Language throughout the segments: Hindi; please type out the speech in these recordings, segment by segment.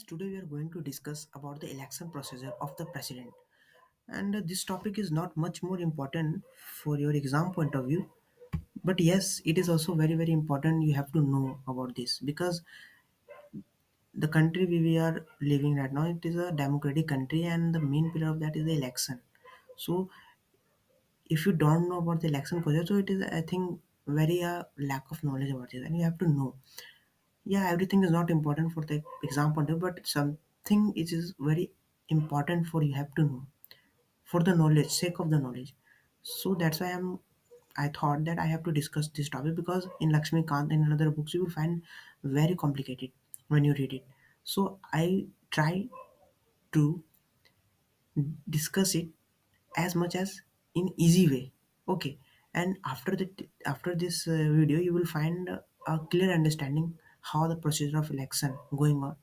Today we are going to discuss about the election procedure of the president. And this topic is not much more important for your exam point of view, but yes, it is also very important. You have to know about this because the country we are living right now, it is a democratic country, and the main pillar of that is the election. So if you don't know about the election procedure, so it is, I think, very lack of knowledge about it, and you have to know. Yeah, everything is not important for the exam point of view, but something which is very important for you have to know for the knowledge sake of the knowledge. So that's why I thought that I have to discuss this topic because in Lakshmi Kant and in other books you will find very complicated when you read it. So I try to discuss it as much as in easy way. Okay, and after this video you will find a clear understanding how the procedure of election going on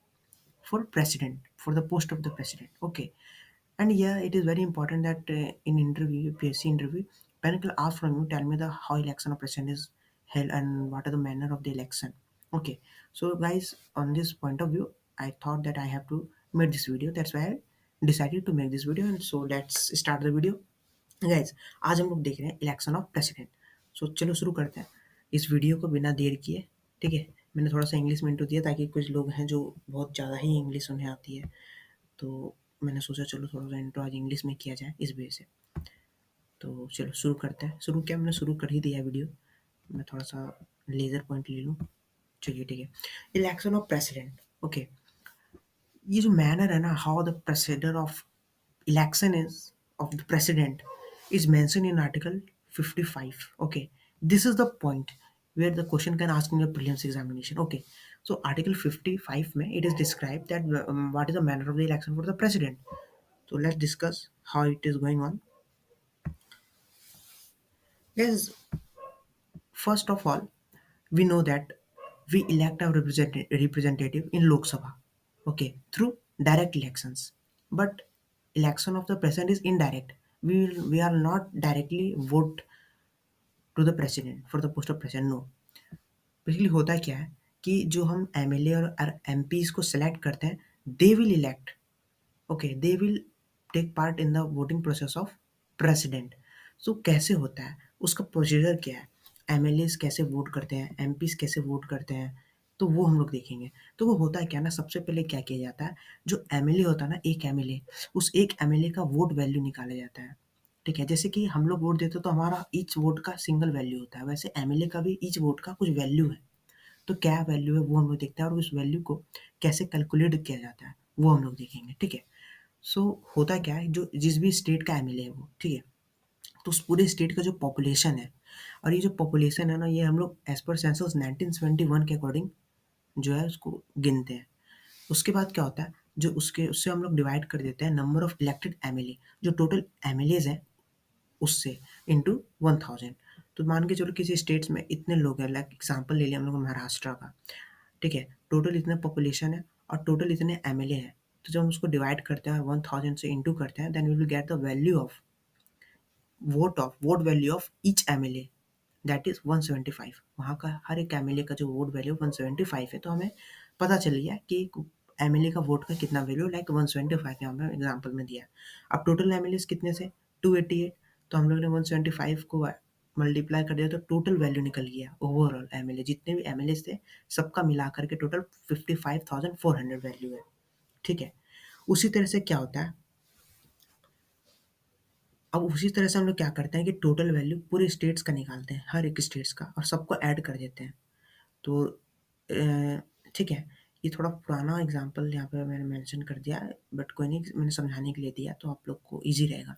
for president, for the post of the president. Okay, and yeah, it is very important that in interview, PSC interview, panel will ask from you, tell me the how election of president is held and what are the manner of the election. Okay, so guys, on this point of view, I thought that I have to make this video. That's why I decided to make this video. And so let's start the video. Guys, आज हम लोग देख रहे हैं इलेक्शन ऑफ प्रेसिडेंट. सो चलो शुरू करते हैं इस वीडियो को बिना देर किए. ठीक है, मैंने थोड़ा सा इंग्लिश में इंट्रो दिया ताकि कुछ लोग हैं जो बहुत ज़्यादा ही इंग्लिश उन्हें आती है, तो मैंने सोचा चलो थोड़ा सा इंट्रो आज इंग्लिश में किया जाए इस वजह से. तो चलो शुरू करते हैं. शुरू क्या, मैंने शुरू कर ही दिया वीडियो. मैं थोड़ा सा लेज़र पॉइंट ले लूँ. चलिए ठीक है. Election of president. ओके, ये जो मैनर है ना, how the procedure of election is of the president is mentioned in article 55. Okay, this is the point where the question can ask in your prelims examination. Okay, so article 55 mein it is described that what is the manner of the election for the president. So let's discuss how it is going on. Yes, first of all, we know that we elect our representative in Lok Sabha, okay, through direct elections. But election of the president is indirect. We are not directly vote to the president for the post of president. No, basically होता क्या है कि जो हम एमएलए और एमपीज को सेलेक्ट करते हैं, they will elect. Okay, they will take part in the voting process of president. So कैसे होता है, उसका प्रोसीजर क्या है, एमएलएज कैसे वोट करते हैं, एमपीज कैसे वोट करते हैं, तो वो हम लोग देखेंगे. तो वो होता है क्या ना, सबसे पहले क्या किया जाता है, जो एमएलए होता है ना, एक एमएलए, उस एक एमएलए का वोट वैल्यू निकाला जाता है. ठीक है, जैसे कि हम लोग वोट देते हैं तो हमारा ईच वोट का सिंगल वैल्यू होता है, वैसे एमएलए का भी ईच वोट का कुछ वैल्यू है. तो क्या वैल्यू है वो हम लोग देखते हैं, और उस वैल्यू को कैसे कैलकुलेट किया जाता है वो हम लोग देखेंगे. ठीक है. सो होता क्या है, जो जिस भी स्टेट का एमएलए है वो, ठीक है, तो उस पूरे स्टेट का जो पॉपुलेशन है, और ये जो पॉपुलेशन है ना, ये हम लोग एज पर सेंसस 1971 के अकॉर्डिंग जो है उसको गिनते हैं. उसके बाद क्या होता है, जो उसके उससे हम लोग डिवाइड कर देते हैं नंबर ऑफ इलेक्टेड एमएलए, जो टोटल एमएलएज हैं उससे, इंटू 1000. तो मान के चलो किसी स्टेट्स में इतने लोग हैं, लाइक एग्जाम्पल ले लिया हम लोग महाराष्ट्र का. ठीक है, टोटल इतना पॉपुलेशन है और टोटल इतने एमएलए हैं. तो जब हम उसको डिवाइड करते हैं 1000 से इंटू करते हैं, then we will get the value of vote value of each MLA, that is 175. वहाँ का हर एक एमएलए का जो वोट वैल्यू 175 है, तो हमें पता चल गया कि एमएलए का वोट का कितना वैल्यू, लाइक 175 यहाँ पे एग्जाम्पल में दिया. अब टोटल एमएलए कितने से 288, तो हम लोग ने 175 को मल्टीप्लाई कर दिया तो टोटल वैल्यू निकल गया. ओवरऑल एमएलए जितने भी एमएलए थे सबका मिला करके टोटल 55,400 वैल्यू है. ठीक है. उसी तरह से क्या होता है, अब उसी तरह से हम लोग क्या करते हैं कि टोटल वैल्यू पूरे स्टेट्स का निकालते हैं, हर एक स्टेट्स का, और सबको ऐड कर देते हैं. तो ठीक है, ये थोड़ा पुराना एग्जांपल यहाँ पे मैंने मेंशन कर दिया है, बट कोई नहीं, मैंने समझाने के लिए दिया तो आप लोग को ईज़ी रहेगा.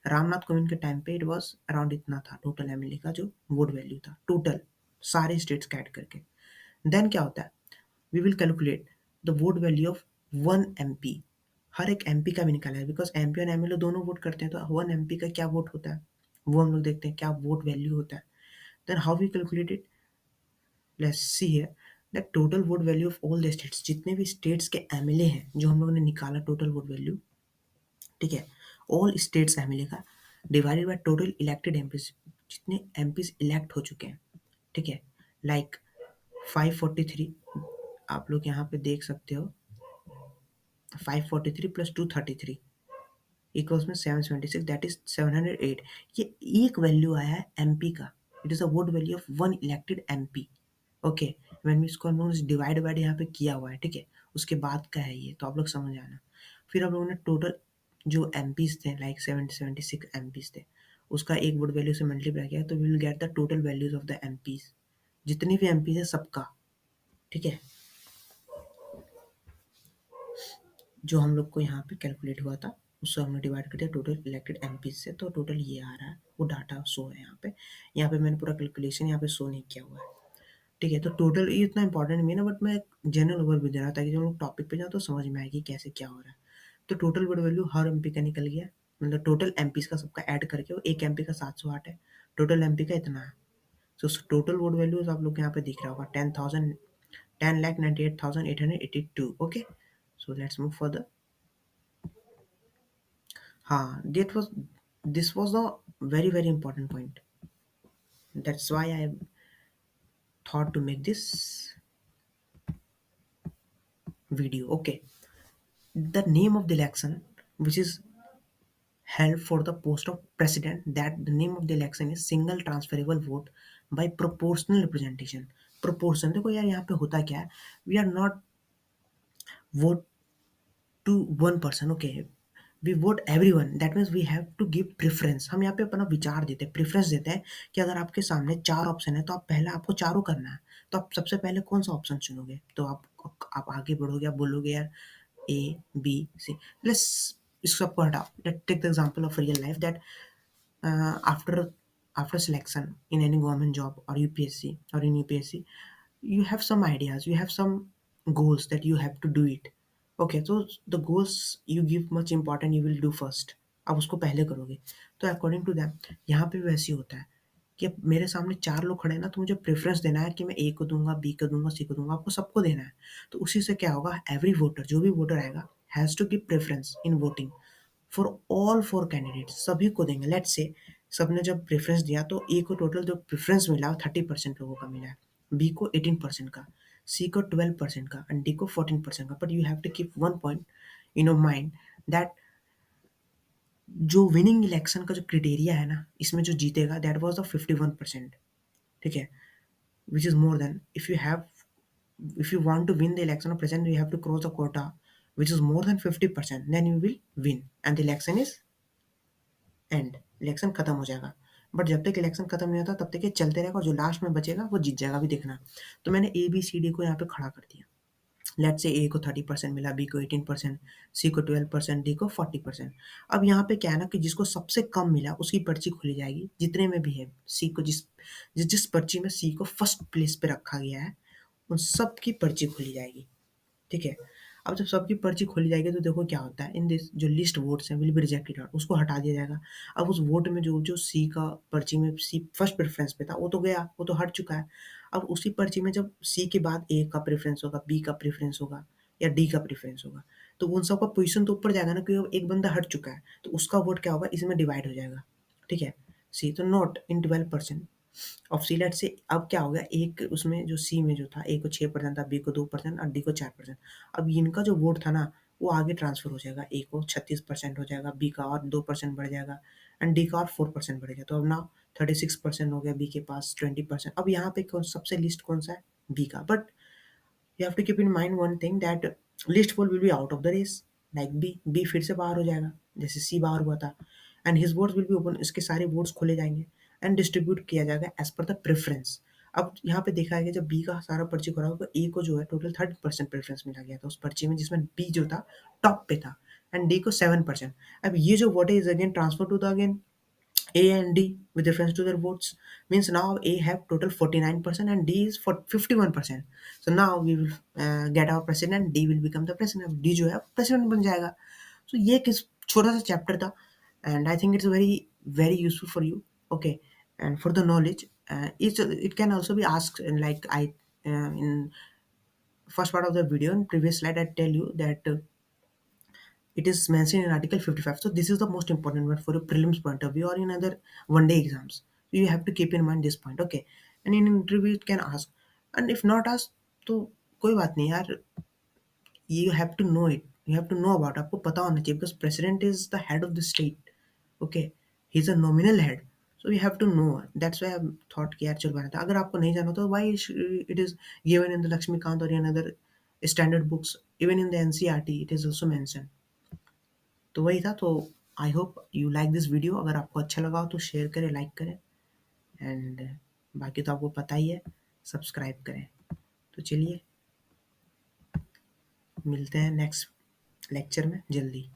रामनाथ कोविंद के टाइम पे इट वाज़ अराउंड इतना था टोटल एमएलए का जो वोट वैल्यू था, टोटल सारे स्टेट्स का ऐड करके. देन क्या होता है, we will calculate the vote value of 1 MP. हर एक एमपी का भी निकाला है, बिकॉज़ एमपी और एमएलए दोनों वोट करते हैं, तो 1 एमपी का क्या वोट होता है, वो हम लोग देखते हैं क्या वोट वैल्यू होता है. Then how we calculate it, let's see here the total vote value of all the states, जितने भी स्टेट्स के एमएलए हैं जो हम लोगों ने निकाला टोटल वोट वैल्यू. ठीक है, ऑल स्टेट्स एमएलए का divided by total elected MPs, जितने एमपीज इलेक्ट हो चुके हैं. ठीक है, लाइक 543 आप लोग यहाँ पे देख सकते हो. 543 प्लस 233 इक्वल्स में 776, दैट इज 708। ये एक वैल्यू आया है एमपी का। It is a vote value of one elected MP. Okay, when we इसको हम लोग डिवाइड बाइड यहाँ पे किया हुआ है, ठीक है, उसके बाद का है ये, तो आप लोग समझ आना। फिर हम लोगों ने टोटल जो एमपीज थे, लाइक 76 एमपीज थे, उसका एक वोट वैल्यू से मल्टीप्लाई किया, तो we will get the total values of the MPs, जितने भी एमपीज है सबका, ठीक है, जो हम लोग को यहाँ पे कैलकुलेट हुआ था, उससे हमने डिवाइड कर दिया टोटल इलेक्टेड एमपी से, तो टोटल ये आ रहा है, वो डाटा शो है यहाँ पे। यहाँ पे मैंने पूरा कैलकुलेशन यहाँ पे शो नहीं किया हुआ है, ठीक है। तो टोटल ये इतना इंपॉर्टेंट नहीं है ना, बट मैं जनरल ओवरव्यू दे रहा था, ताकि जब हम लोग टॉपिक पे जाए तो समझ में आएगी कैसे क्या हो रहा है। तो टोटल वर्ड वैल्यू हर एमपी का निकल गया, मतलब टोटल एमपी का सबका ऐड करके वो एक एमपी का 708 है, टोटल एमपी का इतना है। सो टोटल वर्ड वैल्यूज आप लोग को यहाँ पे दिख रहा होगा 10,000, 10,98,882। Okay, so let's move further. हाँ, this was the very very important point. That's why I thought to make this video. Okay, the name of the election which is held for the post of president, that the name of the election is single transferable vote by proportional representation. Proportion, देखो यार यहाँ पे होता क्या है, we are not vote to one person, okay, we vote everyone, that means we have to give preference। हम यहाँ पे अपना विचार देते हैं, प्रेफरेंस देते हैं कि अगर आपके सामने चार ऑप्शन है तो आप पहले आपको चारों करना है, तो आप सबसे पहले कौन सा ऑप्शन चुनोगे, तो आप आगे बढ़ोगे, आप बोलोगे यार ए बी सी। लेट्स इस सबको हटाओ, let take the example of real life, that after selection in any government job or UPSC or in UPSC, you have some ideas, you have some goals that you have to do it। Okay, so the goals you give much important, you will do first, आप उसको पहले करोगे। तो अकॉर्डिंग टू दैट यहाँ पे भी वैसे ही होता है कि अब मेरे सामने चार लोग खड़े हैं ना, तो मुझे प्रेफरेंस देना है कि मैं ए को दूंगा, बी को दूंगा, सी को दूंगा, आपको सबको देना है। तो उसी से क्या होगा, एवरी वोटर, जो भी वोटर आएगा, has to give preference in voting for all four candidates, सभी को देंगे। लेट्स से सबने जब प्रेफरेंस दिया तो ए को टोटल जो प्रेफरेंस मिला 30% लोगों का मिला है, बी को 18% का, सी को 12% का, एंड डी को 14% का। But you have to keep one point in your mind, that जो विनिंग इलेक्शन का जो क्राइटेरिया है ना, इसमें जो जीतेगा दैट वाज द 51%, ठीक है, which is more than, if you want to win the election of president, you have to cross the quota which is more than 50%, then you will win and the election is and, election खत्म हो जाएगा। बट जब तक इलेक्शन खत्म नहीं होता तब तक ये चलते रहेगा, और जो लास्ट में बचेगा वो जीत जाएगा, भी देखना। तो मैंने ए बी सी डी को यहाँ पे खड़ा कर दिया। लेट से ए को 30% मिला, बी को 18%, सी को 12%, डी को 40%। अब यहाँ पे क्या है ना कि जिसको सबसे कम मिला उसकी पर्ची खोली जाएगी, जितने में भी है। सी को जिस पर्ची में सी को फर्स्ट प्लेस पे रखा गया है, उन सब की पर्ची खोली जाएगी, ठीक है। अब जब सबकी पर्ची खोली जाएगी तो देखो क्या होता है, इन दिस जो लिस्ट वोट्स हैं विल बी रिजेक्टेड, उसको हटा दिया जाएगा। अब उस वोट में जो जो सी का पर्ची में सी फर्स्ट प्रेफरेंस पे था वो तो गया, वो तो हट चुका है। अब उसी पर्ची में जब सी के बाद ए का प्रेफरेंस होगा, बी का प्रेफरेंस होगा, या डी का प्रेफरेंस होगा, तो उन सबका पोजीशन तो ऊपर जाएगा ना, क्योंकि अब एक बंदा हट चुका है, तो उसका वोट क्या होगा, इसमें डिवाइड हो जाएगा, ठीक है। सी तो not in 12% of C, let say अब क्या हो गया, एक उसमें जो सी में जो था, ए को 6% था, बी को 2% और डी को 4%। अब इनका जो वोट था ना वो आगे ट्रांसफर हो जाएगा, ए को 36% हो जाएगा, बी का और 2% बढ़ जाएगा, एंड डी का और 4% बढ़ेगा। तो अब ना 36% हो गया, बी के पास 20%। अब यहाँ पे सबसे लिस्ट कौन सा है, बी का। But you have to keep in mind one thing, that list four will be out of the race, like B फिर से बाहर हो जाएगा जैसे C बाहर हुआ था, and his votes will be open, इसके सारे वोट्स खोले जाएंगे एंड डिस्ट्रीब्यूट किया जाएगा एज पर द प्रेफरेंस। अब यहाँ पे देखा गया जब बी का सारा पर्ची करा होगा, ए को जो है टोटल 30% प्रेफरेंस मिला गया था उस पर्ची में, जिसमें बी जो था टॉप पे था, एंड डी को 7%। अब ये जो vote is again transfer to the again A and D with reference to their votes, means now A have total 49% and D is for 51%। So now we will get our president, D will become the president, D जो है president बन जाएगा। So ये किस छोटा सा चैप्टर था, and I think it's very very useful for you, okay, and for the knowledge। It can also be asked in, like in first part of the video, in previous slide I tell you that it is mentioned in article 55, so this is the most important one for a prelims point of view or in other one day exams, so you have to keep in mind this point, okay। And in interview it can ask, and if not ask तो कोई बात नहीं यार, you have to know it, you have to know about, आपको पता होना चाहिए, because president is the head of the state, okay, he is a nominal head, so you have to know. That's why I thought कि यार चल बना था। अगर आपको नहीं जाना तो why it is given in the Laxmikanth और in other standard books, even in the NCERT it is also mention. तो वही था। तो I hope you like this video. अगर आपको अच्छा लगा हो तो शेयर करें, लाइक करें, एंड बाकी तो आपको पता ही है, सब्सक्राइब करें। तो चलिए मिलते हैं नेक्स्ट लेक्चर में जल्दी।